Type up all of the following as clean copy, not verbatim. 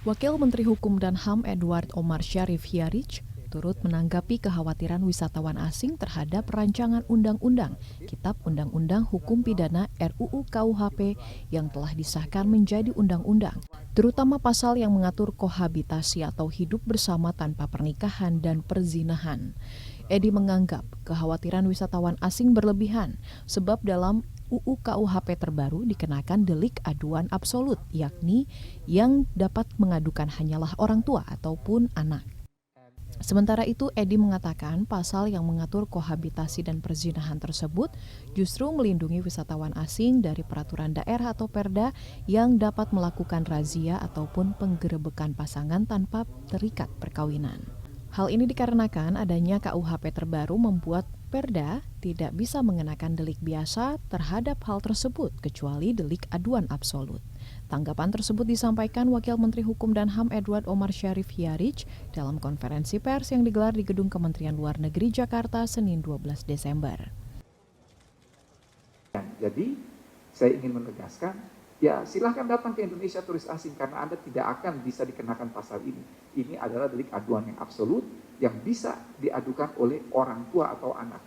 Wakil Menteri Hukum dan HAM Edward Omar Syarif Hiarij turut menanggapi kekhawatiran wisatawan asing terhadap rancangan undang-undang Kitab Undang-Undang Hukum Pidana RUU KUHP yang telah disahkan menjadi undang-undang, terutama pasal yang mengatur kohabitasi atau hidup bersama tanpa pernikahan dan perzinahan. Edi menganggap kekhawatiran wisatawan asing berlebihan sebab dalam UU KUHP terbaru dikenakan delik aduan absolut, yakni yang dapat mengadukan hanyalah orang tua ataupun anak. Sementara itu, Edi mengatakan pasal yang mengatur kohabitasi dan perzinahan tersebut justru melindungi wisatawan asing dari peraturan daerah atau perda yang dapat melakukan razia ataupun penggerebekan pasangan tanpa terikat perkawinan. Hal ini dikarenakan adanya KUHP terbaru membuat perda tidak bisa mengenakan delik biasa terhadap hal tersebut kecuali delik aduan absolut. Tanggapan tersebut disampaikan Wakil Menteri Hukum dan HAM Edward Omar Syarif Hiarij dalam konferensi pers yang digelar di Gedung Kementerian Luar Negeri Jakarta Senin 12 Desember. Jadi saya ingin menegaskan, ya silahkan datang ke Indonesia turis asing karena Anda tidak akan bisa dikenakan pasal ini. Ini adalah delik aduan yang absolut yang bisa diadukan oleh orang tua atau anak.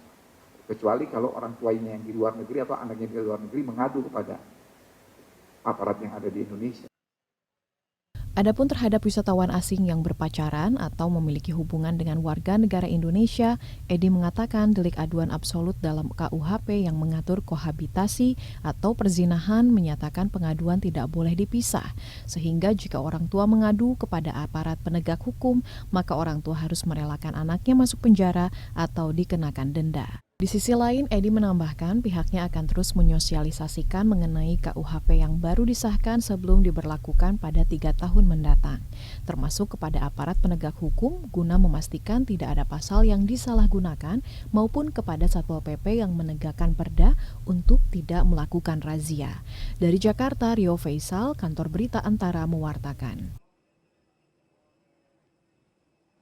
Kecuali kalau orang tuanya yang di luar negeri atau anaknya di luar negeri mengadu kepada aparat yang ada di Indonesia. Adapun terhadap wisatawan asing yang berpacaran atau memiliki hubungan dengan warga negara Indonesia, Edi mengatakan delik aduan absolut dalam KUHP yang mengatur kohabitasi atau perzinahan menyatakan pengaduan tidak boleh dipisah, sehingga jika orang tua mengadu kepada aparat penegak hukum, maka orang tua harus merelakan anaknya masuk penjara atau dikenakan denda. Di sisi lain, Edi menambahkan pihaknya akan terus menyosialisasikan mengenai KUHP yang baru disahkan sebelum diberlakukan pada 3 tahun mendatang, termasuk kepada aparat penegak hukum guna memastikan tidak ada pasal yang disalahgunakan maupun kepada Satpol PP yang menegakkan perda untuk tidak melakukan razia. Dari Jakarta, Rio Faisal, Kantor Berita Antara mewartakan.